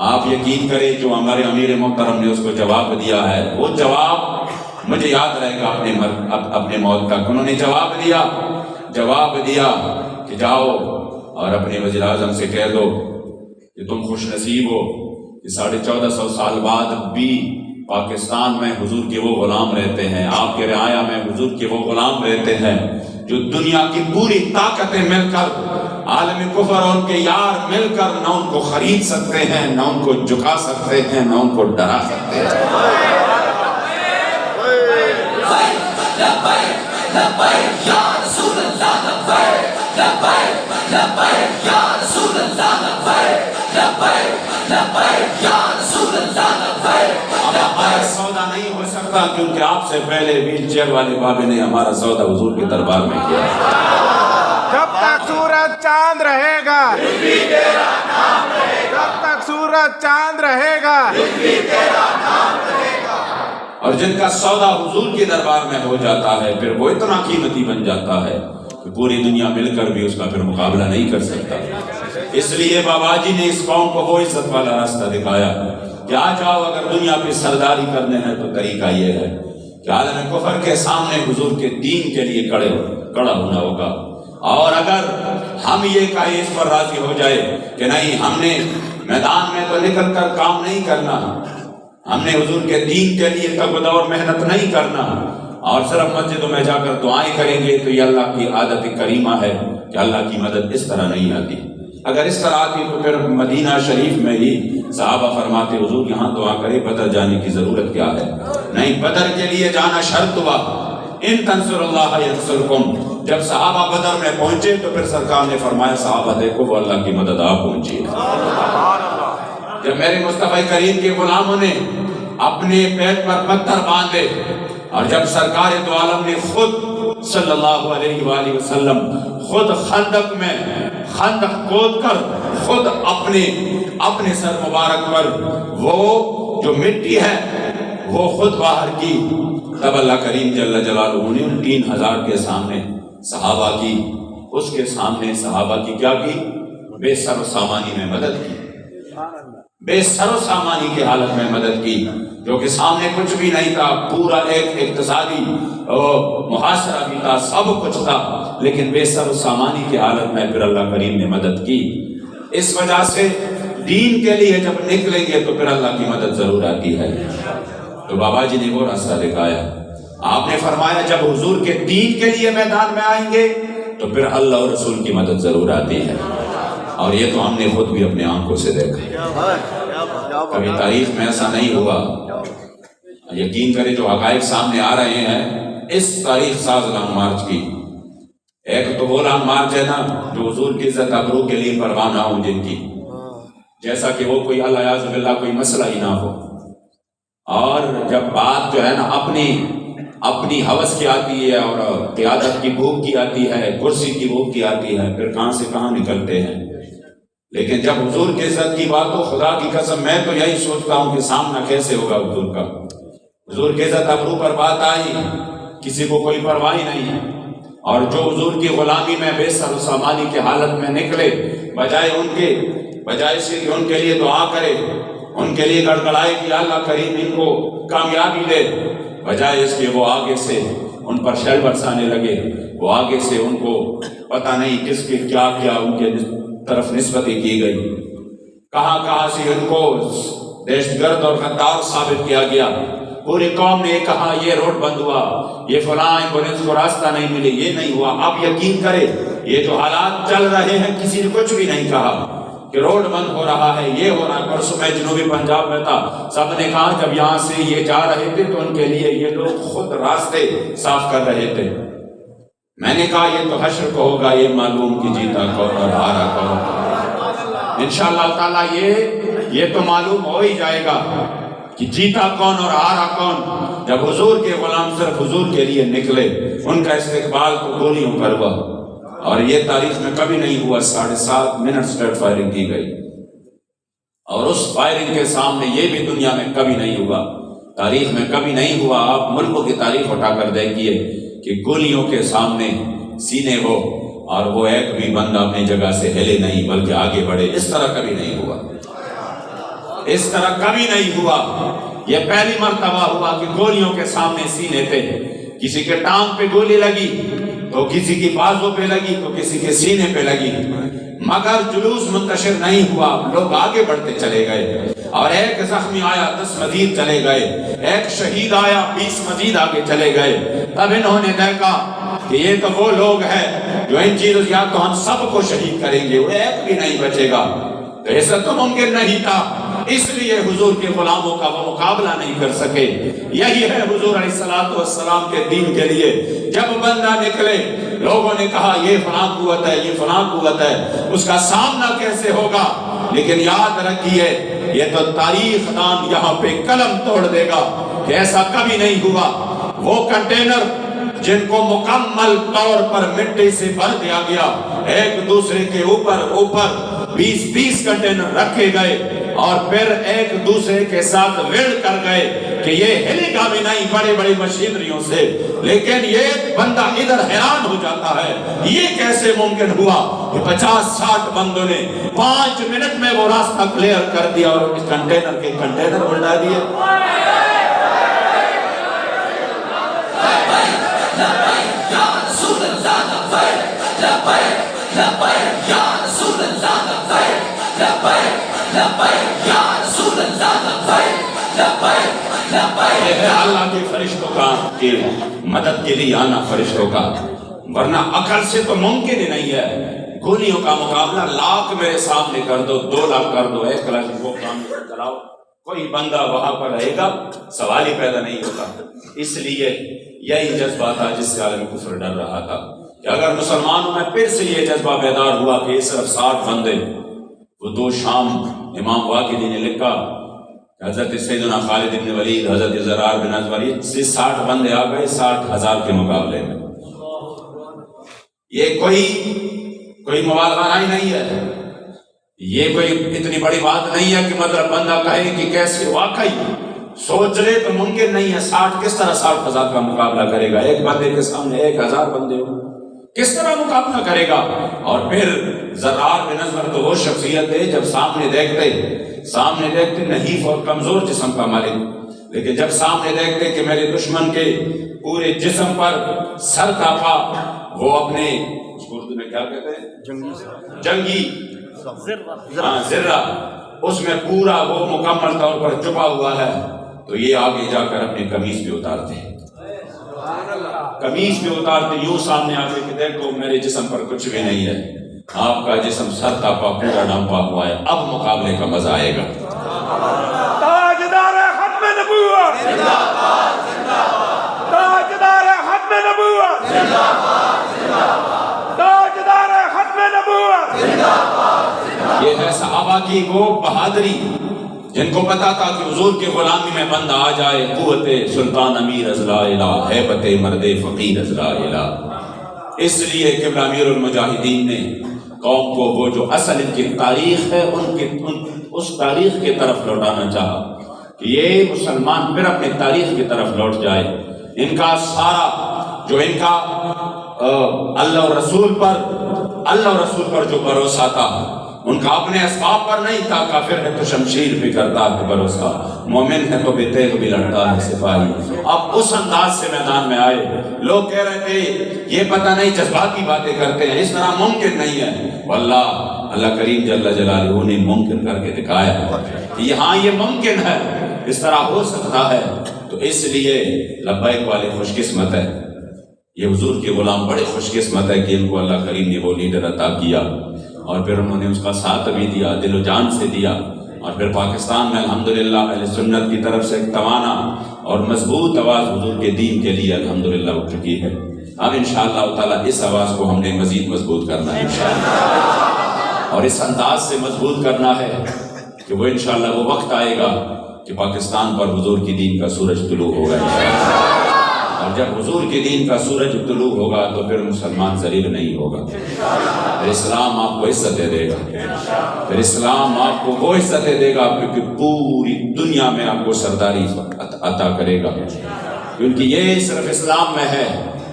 آپ یقین کریں جو ہمارے امیر محترم نے اس کو جواب دیا ہے، وہ جواب مجھے یاد رہے گا اپنے موت تک۔ انہوں نے جواب دیا، جواب دیا کہ جاؤ اور اپنے وزیر اعظم سے کہہ دو کہ تم خوش نصیب ہو کہ 1450 سال بعد بھی پاکستان میں حضور کے وہ غلام رہتے ہیں، آپ کے رعایا میں حضور کے وہ غلام رہتے ہیں جو دنیا کی پوری طاقتیں مل کر، عالم کفر اور ان کے یار مل کر نہ ان کو خرید سکتے ہیں، نہ ان کو جھکا سکتے ہیں، نہ ان کو ڈرا سکتے ہیں۔ اب ہمارا سودا نہیں ہو سکتا کیونکہ آپ سے پہلے ویل چیئر والے بابے نے ہمارا سودا حضور کے دربار میں کیا۔ جب تک سورج چاند رہے گا، جب تک سورج چاند رہے گا، اور جن کا سودا حضور کے دربار میں ہو جاتا ہے پھر وہ اتنا قیمتی بن جاتا ہے کہ پوری دنیا مل کر بھی اس کا پھر مقابلہ نہیں کر سکتا۔ اس لیے بابا جی نے اس قوم کو وہ عزت والا راستہ دکھایا کہ آ جاؤ، اگر دنیا پہ سرداری کرنے ہیں تو طریقہ یہ ہے کہ عالم کفر کے سامنے حضور کے دین کے لیے کھڑا ہونا ہوگا، اور اگر ہم یہ کہیں اس پر راضی ہو جائے کہ نہیں ہم نے میدان میں تو نکل کر کام نہیں کرنا، ہم نے حضور کے دین کے لیے تگ اور محنت نہیں کرنا اور صرف مسجدوں میں جا کر دعائیں کریں گے، تو یہ اللہ کی عادت کریمہ ہے کہ اللہ کی مدد اس طرح نہیں آتی۔ اگر اس طرح آتی تو پھر مدینہ شریف میں ہی صحابہ فرماتے حضور یہاں دعا کرے، بدر جانے کی ضرورت کیا ہے؟ نہیں، بدر کے لیے جانا شرط ہوا، ان تنصر اللہ ینصرکم۔ جب صحابہ بدر میں پہنچے تو پھر سرکار نے فرمایا صحابہ دیکھو وہ اللہ کی مدد آپ پہنچی ہے۔ جب میرے مصطفیٰ کریم کے غلاموں نے اپنے پیٹ پر پتھر باندھے اور جب سرکار دو عالم نے خود صلی اللہ علیہ وآلہ وسلم خود خندق میں خندق کھود کر خود اپنے سر مبارک پر وہ جو مٹی ہے وہ خود باہر کی، تب اللہ کریم جل جلالہ نے ان 3000 کے سامنے صحابہ کی، اس کے سامنے صحابہ کی کیا کی؟ بے سر و سامانی میں مدد کی، بے سر و سامانی کی حالت میں مدد کی، جو کہ سامنے کچھ بھی نہیں تھا، پورا ایک اقتصادی محاصرہ بھی تھا، سب کچھ تھا، لیکن بے سر و سامانی کی حالت میں پھر اللہ کریم نے مدد کی۔ اس وجہ سے دین کے لیے جب نکلیں گے تو پھر اللہ کی مدد ضرور آتی ہے۔ تو بابا جی نے وہ راستہ دکھایا، آپ نے فرمایا جب حضور کے دین کے لیے میدان میں آئیں گے تو پھر اللہ اور رسول کی مدد ضرور آتی ہے، اور یہ تو ہم نے خود بھی اپنے آنکھوں سے دیکھا۔ کبھی تاریخ میں ایسا نہیں ہوا، یقین کرے جو حقائق سامنے آ رہے ہیں اس تاریخ ساز لانگ مارچ کی، ایک تو وہ لانگ مارچ ہے نا جو حضور کی عزت ابرو کے لیے پرواہ نہ ہو، جن کی جیسا کہ وہ کوئی اللہ یعوذ باللہ کوئی مسئلہ ہی نہ ہو، اور جب بات جو ہے نا اپنی ہوس کی آتی ہے اور قیادت کی بھوک کی آتی ہے، کرسی کی بھوک کی آتی ہے، پھر کہاں سے کہاں نکلتے ہیں۔ لیکن جب حضور کی عزت کی بات ہو، خدا کی قسم میں تو یہی سوچتا ہوں کہ سامنا کیسے ہوگا حضور کا۔ حضور کی عزت ابرو پر بات آئی، کسی کو کوئی پرواہ نہیں ہے، اور جو حضور کی غلامی میں بے سر و سامانی کی حالت میں نکلے، بجائے سے کہ ان کے لیے دعا کرے، ان کے لیے گڑگڑائے کہ اللہ کریم ان کو کامیابی دے، بجائے اس کے وہ آگے سے ان پر شیل برسانے لگے، وہ آگے سے ان کو پتہ نہیں کس کے کیا ان کے طرف نسبتیں کی گئی، کہاں سے ان کو دہشت گرد اور غدار ثابت کیا گیا۔ پوری قوم نے کہا یہ روڈ بند ہوا، یہ فلاں ایمبولینس کو راستہ نہیں ملے، یہ نہیں ہوا۔ اب یقین کرے یہ جو حالات چل رہے ہیں کسی نے کچھ بھی نہیں کہا کہ روڈ بند ہو رہا ہے، یہ ہو رہا ہے۔ پرسوں میں جنوبی پنجاب میں تھا، سب نے کہا جب یہاں سے یہ جا رہے تھے تو ان کے لیے یہ لوگ خود راستے صاف کر رہے تھے۔ میں نے کہا یہ تو حشر کو ہوگا یہ معلوم کہ جیتا کون اور ہارا کون۔ انشاءاللہ تعالیٰ یہ تو معلوم ہو ہی جائے گا کہ جیتا کون اور ہارا کون، جب حضور کے غلام صرف حضور کے لیے نکلے۔ ان کا استقبال تو گولیوں پر ہوا، اور یہ تاریخ میں کبھی نہیں ہوا۔ 7.5 منٹ اسٹریٹ فائرنگ کی گئی، اور اس فائرنگ کے سامنے یہ بھی دنیا میں کبھی نہیں ہوا، تاریخ میں کبھی نہیں ہوا۔ آپ ملکوں کی تاریخ اٹھا کر دیکھیے کہ گولیوں کے سامنے سینے ہو اور وہ ایک بھی بندہ اپنی جگہ سے ہلے نہیں بلکہ آگے بڑھے، اس طرح کبھی نہیں ہوا، اس طرح کبھی نہیں ہوا۔ یہ پہلی مرتبہ ہوا کہ گولیوں کے سامنے سینے تھے، کسی کے ٹانگ پہ گولی لگی تو کسی کی بازوں پہ لگی تو کسی کے سینے پہ لگی، مگر جلوس منتشر نہیں ہوا، لوگ آگے بڑھتے چلے گئے، اور ایک زخمی آیا 10 مزید چلے گئے، ایک شہید آیا 20 مزید آگے چلے گئے۔ تب انہوں نے دیکھا کہ یہ تو وہ لوگ ہیں جو ان چیزوں یا تو ہم سب کو شہید کریں گے، وہ ایک بھی نہیں بچے گا، تو ایسا تو ممکن نہیں تھا، اس لیے حضور کے غلاموں کا وہ مقابلہ نہیں کر سکے۔ یہی ہے حضور علیہ السلام کے دین کے لیے، جب بندہ نکلے لوگوں نے کہا یہ فلاں قوت ہے، یہ فلاں قوت ہے، اس کا سامنا کیسے ہوگا؟ لیکن یاد رکھیے یہ تو تاریخ دان یہاں پہ قلم توڑ دے گا کہ ایسا کبھی نہیں ہوا۔ وہ کنٹینر جن کو مکمل طور پر مٹی سے بھر دیا گیا، ایک دوسرے کے اوپر 20 کنٹینر رکھے گئے، اور پھر ایک دوسرے کے ساتھ وڑ کر گئے کہ یہ ہلے گا بھی نہیں بڑے بڑی مشینریوں سے، لیکن یہ بندہ ادھر حیران ہو جاتا ہے یہ کیسے ممکن ہوا کہ 50-60 بندوں نے 5 منٹ میں وہ راستہ کلیئر کر دیا اور اس کنٹینر کے کنٹینر اڑا دیے۔ یہ ہے اللہ کے فرشتوں کا کہ مدد کے لیے آنا فرشتوں کا، ورنہ عقل سے تو ممکن ہی نہیں ہے۔ گولیوں کا مقابلہ لاکھ میرے سامنے کر دو، 2 لاکھ کر دو، 1 لاکھ کو سامنے چلاؤ، کوئی بندہ وہاں پر رہے گا، سوال ہی پیدا نہیں ہوتا۔ اس لیے یہی جذبہ تھا جس سے عالم کفر ڈر رہا تھا کہ اگر مسلمانوں میں پھر سے یہ جذبہ بیدار ہوا کہ صرف 60 بندے، وہ 2 شام امام واقعی نے لکھا، حضرت سیدنا خالد بن ولید، حضرت زرار بن ازور، یہ 60 بندے آ گئے 60,000 کے مقابلے میں۔ یہ کوئی مبالغہ نہیں ہے، یہ کوئی اتنی بڑی بات نہیں ہے کہ مطلب بندہ کہے کہ کیسے، واقعی سوچ لے تو ممکن نہیں ہے۔ 60 کس طرح 60,000 کا مقابلہ کرے گا؟ ایک بندے کے سامنے 1,000 بندے ہو، کس طرح مقابلہ کرے گا؟ اور پھر زرار بن ازور تو وہ شخصیت ہے جب سامنے دیکھتے نحیف اور کمزور جسم کا مالک، لیکن جب سامنے دیکھتے کہ میرے دشمن کے پورے جسم پر سر تاپا، وہ اپنے اس کو اردو میں کیا کہتے ہیں، جنگی ذرہ، اس میں پورا وہ مکمل طور پر چھپا ہوا ہے، تو یہ آگے جا کر اپنی قمیض بھی اتارتے ہیں، قمیض بھی اتارتے یوں سامنے آ کے کہ دیکھو میرے جسم پر کچھ بھی نہیں ہے، آپ کا جسم سر تاپا پورا ڈھانپا ہوا ہے، اب مقابلے کا مزہ آئے گا۔ تاجدار ختم نبوت زندہ باد، تاجدار ختم نبوت زندہ باد، تاجدار ختم نبوت زندہ باد۔ یہ ہے صحابہ کی وہ بہادری جن کو پتا تھا کہ حضور کی غلامی میں بندہ آ جائے، قوت سلطان امیر از لا الہ، ہیبت مرد فقیر از لا الہ۔ اس لیے قبلہ امیر المجاہدین نے قوم کو وہ جو اصل ان کی تاریخ ہے اس تاریخ کی طرف لوٹانا چاہا کہ یہ مسلمان پھر اپنی تاریخ کی طرف لوٹ جائے۔ ان کا سارا جو ان کا اللہ اور رسول پر جو بھروسہ تھا، ان کا اپنے اسباب پر نہیں تھا۔ کافر ہے تو شمشیر بھی کرتا ہے بھروسہ، مومن ہے تو بے تیغ بھی لڑتا ہے سپاہی۔ اب اس انداز سے میدان میں آئے، لوگ کہہ رہے تھے یہ پتہ نہیں جذباتی باتیں کرتے ہیں، اس طرح ممکن نہیں ہے۔ واللہ اللہ کریم جل جلالہ نے ممکن کر کے دکھایا کہ یہاں یہ ممکن ہے، اس طرح ہو سکتا ہے۔ تو اس لیے لبیک والے خوش قسمت ہے، یہ حضور کے غلام بڑے خوش قسمت ہے کہ ان کو اللہ کریم نے وہ لیڈر عطا کیا، اور پھر انہوں نے اس کا ساتھ بھی دیا، دل و جان سے دیا، اور پھر پاکستان میں الحمدللہ اہل سنت کی طرف سے ایک توانا اور مضبوط آواز حضور کے دین کے لیے الحمدللہ اٹھ چکی ہے۔ اب انشاءاللہ تعالیٰ اس آواز کو ہم نے مزید مضبوط کرنا ہے انشاءاللہ، اور اس انداز سے مضبوط کرنا ہے کہ وہ انشاءاللہ وہ وقت آئے گا کہ پاکستان پر حضور کی دین کا سورج طلوع ہوگا انشاءاللہ، اور جب حضور کے دین کا سورج طلوع ہوگا تو پھر مسلمان ذلیل نہیں ہوگا، پھر اسلام آپ کو عزت دے گا، پھر اسلام آپ کو وہ عزت دے گا کیونکہ پوری دنیا میں آپ کو سرداری عطا کرے گا، کیونکہ یہ صرف اسلام میں ہے۔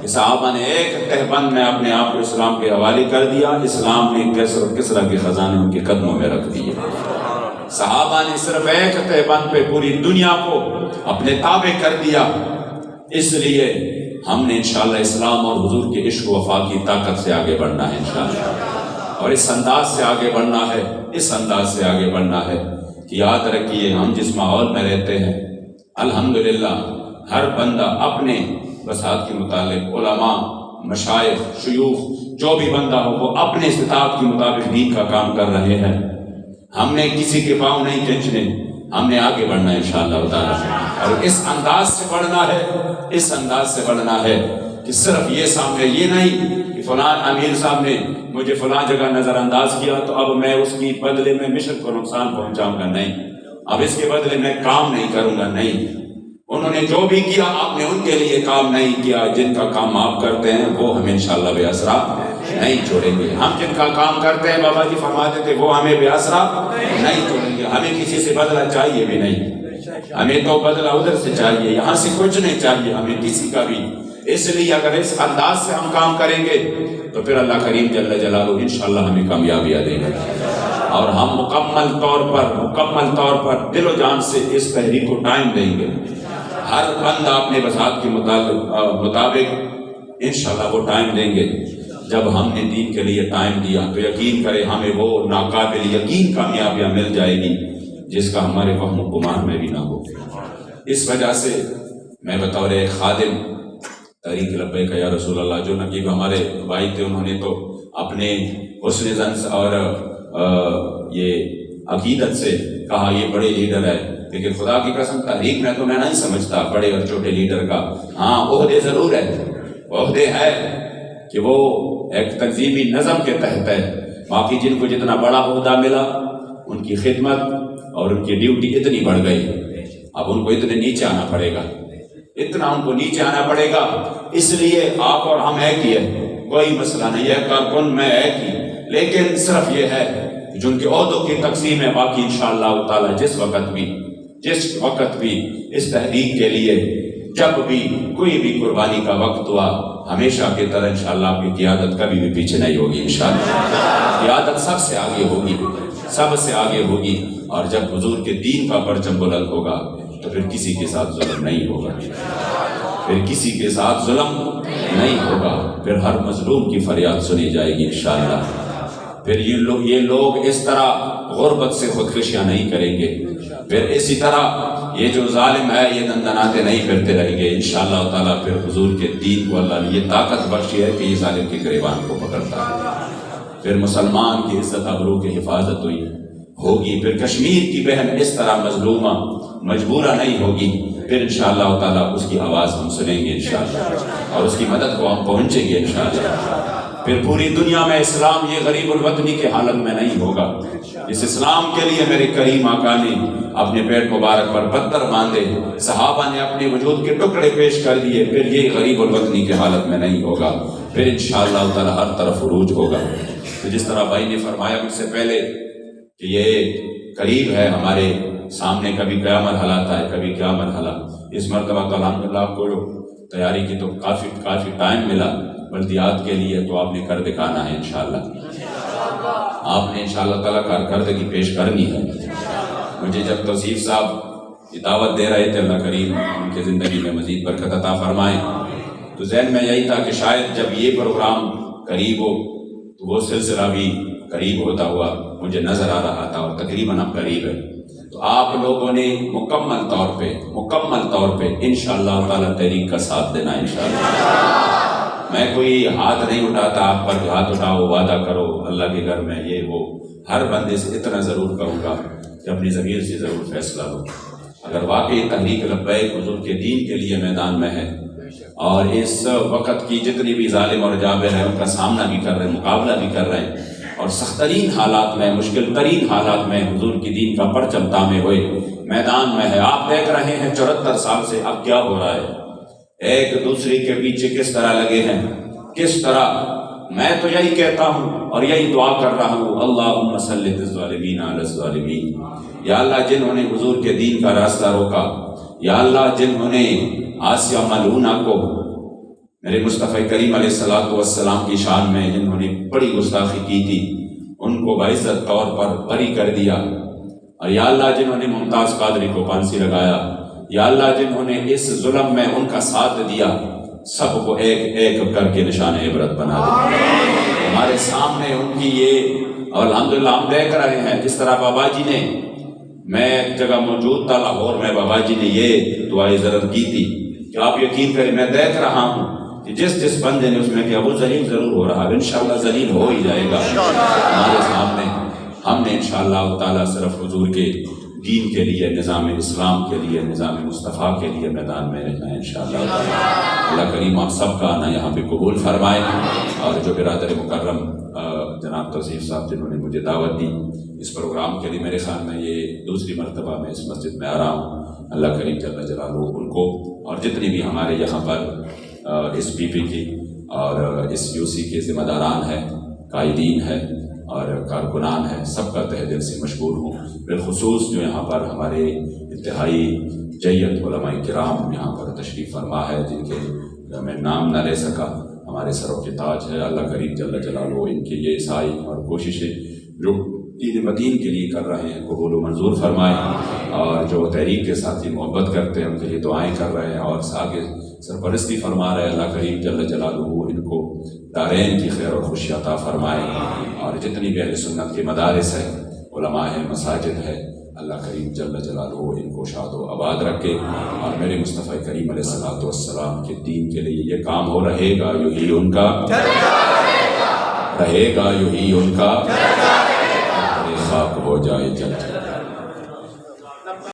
صحابہ نے ایک تہبند میں اپنے آپ کو اسلام کے حوالے کر دیا، اسلام نے کیسر اور کسرا کے خزانے ان کے قدموں میں رکھ دیے۔ صحابہ نے صرف ایک تہبند پہ پوری دنیا کو اپنے تابع کر دیا، اس لیے ہم نے انشاءاللہ اسلام اور حضور کے عشق و وفا کی طاقت سے آگے بڑھنا ہے انشاءاللہ، اور اس انداز سے آگے بڑھنا ہے، اس انداز سے آگے بڑھنا ہے کہ یاد رکھیے ہم جس ماحول میں رہتے ہیں الحمدللہ ہر بندہ اپنے بساط کے متعلق، علماء، مشائخ، شیوخ، جو بھی بندہ ہو وہ اپنے استطاعت کے مطابق دین کا کام کر رہے ہیں۔ ہم نے کسی کے پاؤں نہیں کھینچنے، ہم نے آگے بڑھنا ہے انشاءاللہ تعالی، اور اس انداز سے بڑھنا ہے، اس انداز سے بڑھنا ہے کہ صرف یہ سامنے یہ نہیں کہ فلاں امیر صاحب نے مجھے فلاں جگہ نظر انداز کیا تو اب میں اس کی بدلے میں مشرق کو نقصان پہنچاؤں گا، نہیں، اب اس کے بدلے میں کام نہیں کروں گا، نہیں، انہوں نے جو بھی کیا آپ نے ان کے لیے کام نہیں کیا، جن کا کام آپ کرتے ہیں وہ ہمیں انشاءاللہ بے اثرا نہیں چھوڑیں گے، ہم جن کا کام کرتے ہیں بابا جی فرماتے تھے وہ ہمیں بے اثرا نہیں چھوڑیں گے، ہمیں کسی سے بدلہ چاہیے بھی نہیں، ہمیں تو بدلہ ادھر سے چاہیے، یہاں سے کچھ نہیں چاہیے ہمیں کسی کا بھی، اس لیے اگر اس انداز سے ہم کام کریں گے تو پھر اللہ کریم جل جلالہ انشاءاللہ ہمیں کامیابیاں دے گا، اور ہم مکمل طور پر دل و جان سے اس تحریک کو ٹائم دیں گے، ہر بندہ اپنے بساط کے مطابق انشاءاللہ وہ ٹائم دیں گے۔ جب ہم نے دین کے لیے ٹائم دیا تو یقین کرے ہمیں وہ ناقابل یقین کامیابیاں مل جائے گی جس کا ہمارے فہم و گمان میں بھی نہ ہو۔ اس وجہ سے میں بطور ایک خادم تحریک لبیک یا رسول اللہ، جو نقیب ہمارے بھائی تھے انہوں نے تو اپنے حسن زن اور یہ عقیدت سے کہا یہ بڑے لیڈر ہے، لیکن خدا کی قسم تحریک میں تو میں نہیں سمجھتا بڑے اور چھوٹے لیڈر کا، ہاں عہدے ضرور ہے، عہدے ہے کہ وہ ایک تنظیمی نظم کے تحت ہے، باقی جن کو جتنا بڑا عہدہ ملا ان کی خدمت اور ان کی ڈیوٹی اتنی بڑھ گئی، اب ان کو اتنے نیچے آنا پڑے گا، اتنا ان کو نیچے آنا پڑے گا، اس لیے آپ اور ہم ایک ہی ہے، کوئی مسئلہ نہیں ہے، کارکن میں ایک ہی، لیکن صرف یہ ہے جن کے عہدوں کی تقسیم ہے، باقی انشاءاللہ تعالی جس وقت بھی اس تحریک کے لیے جب بھی کوئی بھی قربانی کا وقت ہوا ہمیشہ کی طرح انشاءاللہ آپ کی قیادت کبھی بھی پیچھے نہیں ہوگی، انشاءاللہ قیادت سب سے آگے ہوگی، سب سے آگے ہوگی، اور جب حضور کے دین کا پرچم بلند ہوگا تو پھر کسی کے ساتھ ظلم نہیں ہوگا، پھر کسی کے ساتھ ظلم نہیں ہوگا، پھر ہر مظلوم کی فریاد سنی جائے گی انشاءاللہ، پھر یہ لوگ اس طرح غربت سے خودکشیاں نہیں کریں گے، پھر اسی طرح یہ جو ظالم ہے یہ دندناتے نہیں پھرتے رہیں گے انشاءاللہ تعالیٰ، پھر حضور کے دین کو اللہ نے یہ طاقت بخشی ہے کہ یہ ظالم کے گریبان کو پکڑتا ہے، پھر مسلمان کی عزت ابرو کی حفاظت ہوگی، پھر کشمیر کی بہن اس طرح مظلومہ مجبورہ نہیں ہوگی، پھر انشاءاللہ تعالیٰ اس کی آواز ہم سنیں گے انشاءاللہ، اور اس کی مدد کو ہم پہنچیں گے انشاءاللہ، پھر پوری دنیا میں اسلام یہ غریب الوطنی کے حالت میں نہیں ہوگا، اس اسلام کے لیے میرے کریم آقا نے اپنے پیٹ مبارک پر پتھر باندھے، صحابہ نے اپنے وجود کے ٹکڑے پیش کر دیے، پھر یہ غریب الوطنی کے حالت میں نہیں ہوگا، پھر انشاءاللہ تعالی ہر طرف عروج ہوگا۔ تو جس طرح بھائی نے فرمایا مجھ سے پہلے کہ یہ قریب ہے ہمارے سامنے، کبھی کیا مرحلہ آتا ہے، کبھی کیا مرحلہ، اس مرتبہ تو الحمدللہ آپ کو تیاری کی تو کافی ٹائم ملا بلدیات کے لیے، تو آپ نے کر دکھانا ہے انشاءاللہ، آپ نے انشاءاللہ تعالیٰ کارکردگی پیش کرنی ہے۔ مجھے جب توصیف صاحب یہ دعوت دے رہے تھے، اللہ کریم ان کے زندگی میں مزید برکت عطا فرمائے، تو ذہن میں یہی تھا کہ شاید جب یہ پروگرام قریب ہو تو وہ سلسلہ بھی قریب ہوتا ہوا مجھے نظر آ رہا تھا، اور تقریباً اب قریب ہے، تو آپ لوگوں نے مکمل طور پہ انشاءاللہ تعالیٰ تحریک کا ساتھ دینا انشاءاللہ۔ میں کوئی ہاتھ نہیں اٹھاتا آپ پر ہاتھ اٹھاؤ وعدہ کرو اللہ کے گھر میں یہ وہ، ہر بندے سے اتنا ضرور کہوں گا کہ اپنی ضمیر سے ضرور فیصلہ لو، اگر واقعی تحریک لبیک حضور کے دین کے لیے میدان میں ہے، اور اس وقت کی جتنی بھی ظالم اور جابر ہیں ان کا سامنا بھی کر رہے ہیں، مقابلہ بھی کر رہے ہیں، اور سخت ترین حالات میں، مشکل ترین حالات میں حضور کی دین کا پرچم تامے ہوئے میدان میں ہے۔ آپ دیکھ رہے ہیں 74 سال سے اب کیا ہو رہا ہے، ایک دوسرے کے پیچھے کس طرح لگے ہیں، کس طرح، میں تو یہی کہتا ہوں اور یہی دعا کر رہا ہوں، اللہم سلط الظالمین علی الظالمین، یا اللہ جنہوں نے حضور کے دین کا راستہ روکا، یا اللہ جنہوں نے آسیہ ملعونہ کو میرے مصطفی کریم علیہ السلام کی شان میں جنہوں نے بڑی گستاخی کی تھی، ان کو باعزت طور پر بری کر دیا، اور یا اللہ جنہوں نے ممتاز قادری کو پھانسی لگایا، یا اللہ جنہوں نے اس ظلم میں ان کا ساتھ دیا، سب کو ایک ایک کر کے نشان عبرت بنا دے. ہمارے سامنے ان کی یہ، اور الحمدللہ ہم دیکھ رہے ہیں جس طرح بابا جی نے، میں ایک جگہ موجود تھا لاہور میں، بابا جی نے یہ دعائیں ضرور کی تھی کہ آپ یقین کریں میں دیکھ رہا ہوں کہ جس جس بندے نے اس میں کیا وہ ذلیل ضرور ہو رہا ہے، انشاءاللہ ذلیل ہو ہی جائے گا ہمارے سامنے. ہم نے انشاءاللہ تعالیٰ صرف حضور کے دین کے لیے، نظام اسلام کے لیے، نظام مصطفیٰ کے لیے میدان میں رہنا ہے انشاءاللہ. اللہ کریم آپ سب کا آنا یہاں پہ قبول فرمائے. اور جو برادر مکرم جناب توصیف صاحب جنہوں نے مجھے دعوت دی اس پروگرام کے لیے، میرے خیال میں یہ دوسری مرتبہ میں اس مسجد میں آ رہا ہوں. اللہ کریم جل جلالہ ان کو اور جتنی بھی ہمارے یہاں پر اس پی پی کی اور اس یو سی کے ذمہ داران ہیں، قائدین ہیں اور کارکنان ہیں، سب کا تہ دل سے مشکور ہوں. بالخصوص جو یہاں پر ہمارے انتہائی جید علماء کرام یہاں پر تشریف فرما ہے، جن کے میں نام نہ لے سکا، ہمارے سروں کے تاج ہے. اللہ کریم جل جلالہ ان کے یہ سعی اور کوششیں جو دین مدین کے لیے کر رہے ہیں قبول و منظور فرمائے، اور جو تحریک کے ساتھ ہی محبت کرتے ہیں ان کے لیے دعائیں کر رہے ہیں اور آگے سرپرستی فرما رہے ہیں. اللہ کریم جل جلالہ ان کو دارین کی خیر اور خوشی عطا فرمائے. اور جتنی بھی اہل سنت کے مدارس ہیں، علماء ہیں، مساجد ہے، اللہ کریم جل جلالہ ان کو شاد و آباد رکھے. اور میرے مصطفیٰ کریم علیہ الصلوۃ والسلام کے دین کے لیے یہ کام ہو رہے گا، یوں ہی ان کا رہے گا، یوں ہی ان کا خاک ہو جائے جل جل.